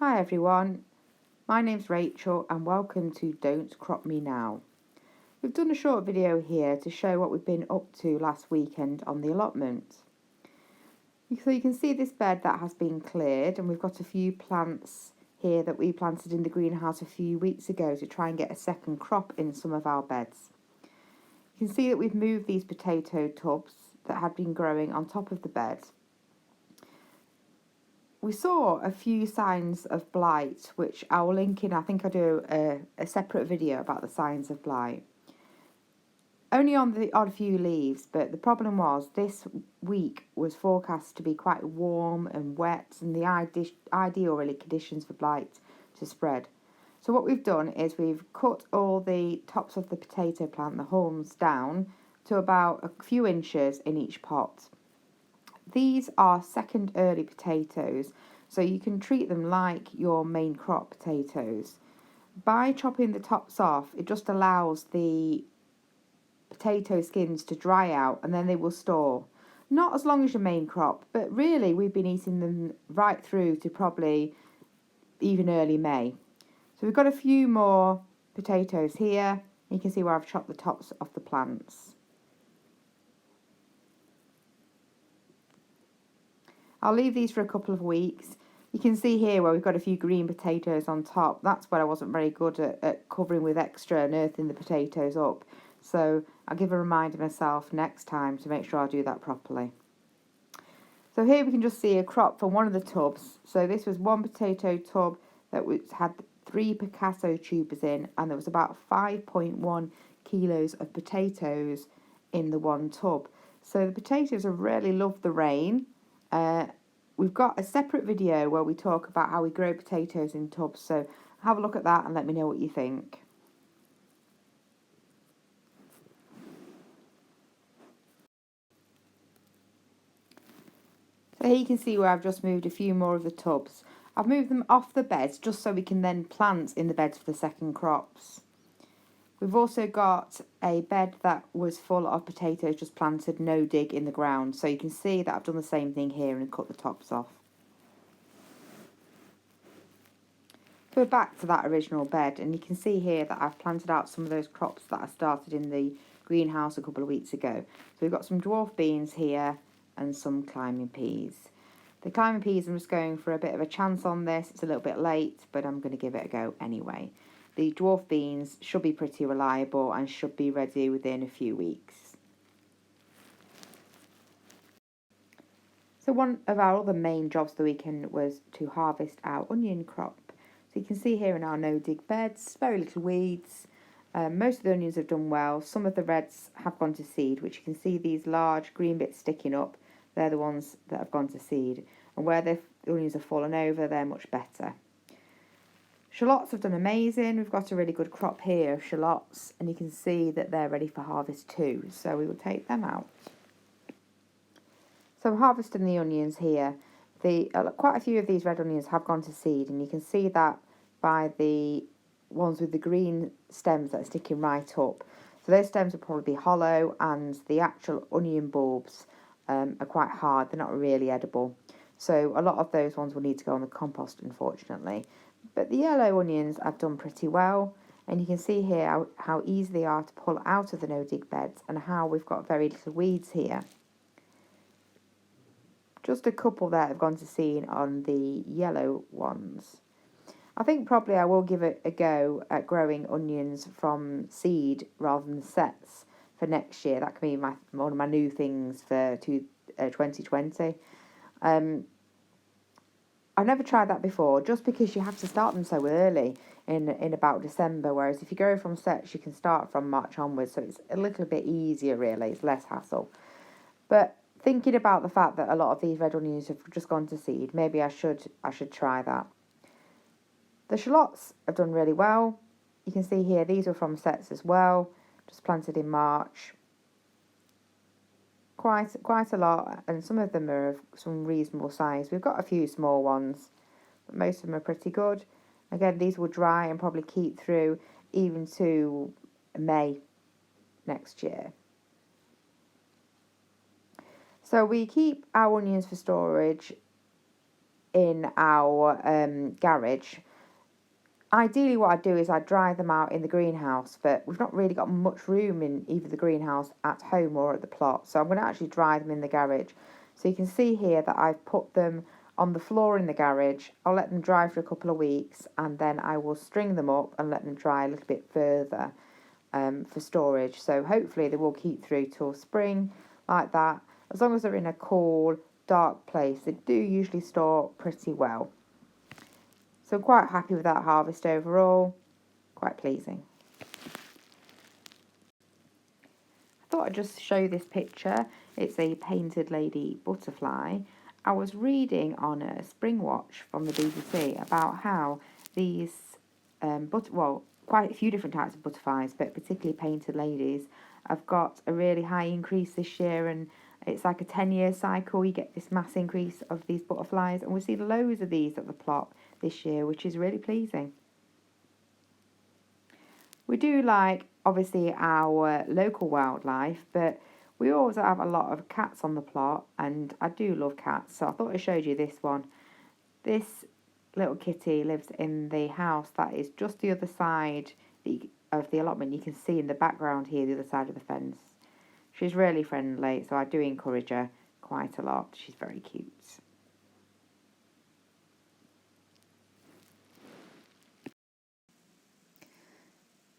Hi everyone, my name's Rachel and welcome to Don't Crop Me Now. We've done a short video here to show what we've been up to last weekend on the allotment. So you can see this bed that has been cleared, and we've got a few plants here that we planted in the greenhouse a few weeks ago to try and get a second crop in some of our beds. You can see that we've moved these potato tubs that had been growing on top of the bed. We saw a few signs of blight, which I will link in. I think I'll do a separate video about the signs of blight. Only on the odd few leaves, but the problem was this week was forecast to be quite warm and wet, and the ideal really conditions for blight to spread. So what we've done is we've cut all the tops of the potato plant, the haulms, down to about a few inches in each pot. These are second early potatoes, so you can treat them like your main crop potatoes. By chopping the tops off, it just allows the potato skins to dry out and then they will store. Not as long as your main crop, but really we've been eating them right through to probably even early May. So we've got a few more potatoes here. You can see where I've chopped the tops off the plants. I'll leave these for a couple of weeks. You can see here where we've got a few green potatoes on top. That's where I wasn't very good at covering with extra and earthing the potatoes up. So I'll give a reminder myself next time to make sure I do that properly. So here we can just see a crop from one of the tubs. So this was one potato tub that had 3 Picasso tubers in, and there was about 5.1 kilos of potatoes in the one tub. So the potatoes have really loved the rain. We've got a separate video where we talk about how we grow potatoes in tubs, so have a look at that and let me know what you think. So here you can see where I've just moved a few more of the tubs. I've moved them off the beds just so we can then plant in the beds for the second crops. We've also got a bed that was full of potatoes just planted no dig in the ground. So you can see that I've done the same thing here and cut the tops off. So we're back to that original bed, and you can see here that I've planted out some of those crops that I started in the greenhouse a couple of weeks ago. So we've got some dwarf beans here and some climbing peas. The climbing peas, I'm just going for a bit of a chance on this. It's a little bit late, but I'm going to give it a go anyway. The dwarf beans should be pretty reliable and should be ready within a few weeks. So one of our other main jobs the weekend was to harvest our onion crop. So you can see here in our no-dig beds, very little weeds. Most of the onions have done well. Some of the reds have gone to seed, which you can see these large green bits sticking up. They're the ones that have gone to seed. And where the onions have fallen over, they're much better. Shallots have done amazing. We've got a really good crop here of shallots, and you can see that they're ready for harvest too. So we will take them out. So harvesting the onions here. Quite a few of these red onions have gone to seed, and you can see that by the ones with the green stems that are sticking right up. So those stems will probably be hollow, and the actual onion bulbs are quite hard. They're not really edible. So a lot of those ones will need to go on the compost, unfortunately. But the yellow onions have done pretty well, and you can see here how easy they are to pull out of the no-dig beds and how we've got very little weeds here. Just a couple there have gone to seed on the yellow ones. I think probably I will give it a go at growing onions from seed rather than sets for next year. That can be one of my new things for 2020. I've never tried that before, just because you have to start them so early in about December, whereas if you go from sets, you can start from March onwards, so it's a little bit easier really, it's less hassle. But thinking about the fact that a lot of these red onions have just gone to seed, maybe I should try that. The shallots have done really well. You can see here, these are from sets as well, just planted in March. Quite a lot, and some of them are of some reasonable size. We've got a few small ones, but most of them are pretty good. Again, these will dry and probably keep through even to May next year. So we keep our onions for storage in our garage. Ideally what I'd do is I'd dry them out in the greenhouse, but we've not really got much room in either the greenhouse at home or at the plot, so I'm going to actually dry them in the garage. So you can see here that I've put them on the floor in the garage. I'll let them dry for a couple of weeks, and then I will string them up and let them dry a little bit further for storage. So hopefully they will keep through till spring like that. As long as they're in a cool, dark place, they do usually store pretty well. So I'm quite happy with that harvest overall, quite pleasing. I thought I'd just show you this picture. It's a painted lady butterfly. I was reading on a Spring Watch from the BBC about how these, quite a few different types of butterflies, but particularly painted ladies, have got a really high increase this year, and it's like a 10-year cycle. You get this mass increase of these butterflies, and we've seen loads of these at the plot this year, which is really pleasing. We do like, obviously, our local wildlife, but we also have a lot of cats on the plot, and I do love cats, so I thought I showed you this one. This little kitty lives in the house that is just the other side of the allotment. You can see in the background here, the other side of the fence. She's really friendly, so I do encourage her quite a lot. She's very cute.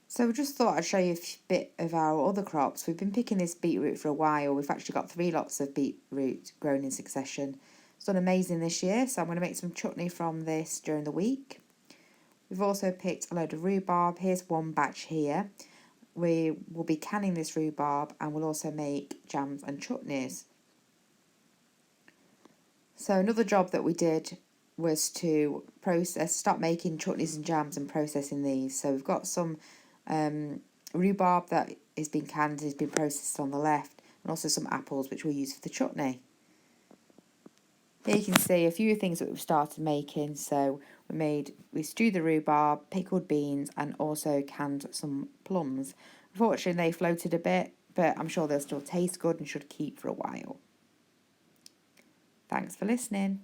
So I just thought I'd show you a bit of our other crops. We've been picking this beetroot for a while. We've actually got 3 lots of beetroot grown in succession. It's done amazing this year, so I'm going to make some chutney from this during the week. We've also picked a load of rhubarb. Here's one batch here. We will be canning this rhubarb, and we'll also make jams and chutneys. So another job that we did was to start making chutneys and jams and processing these. So we've got some rhubarb that is being canned, has been processed on the left, and also some apples which we'll use for the chutney. Here you can see a few things that we've started making. So we stewed the rhubarb, pickled beans, and also canned some plums. Unfortunately, they floated a bit, but I'm sure they'll still taste good and should keep for a while. Thanks for listening.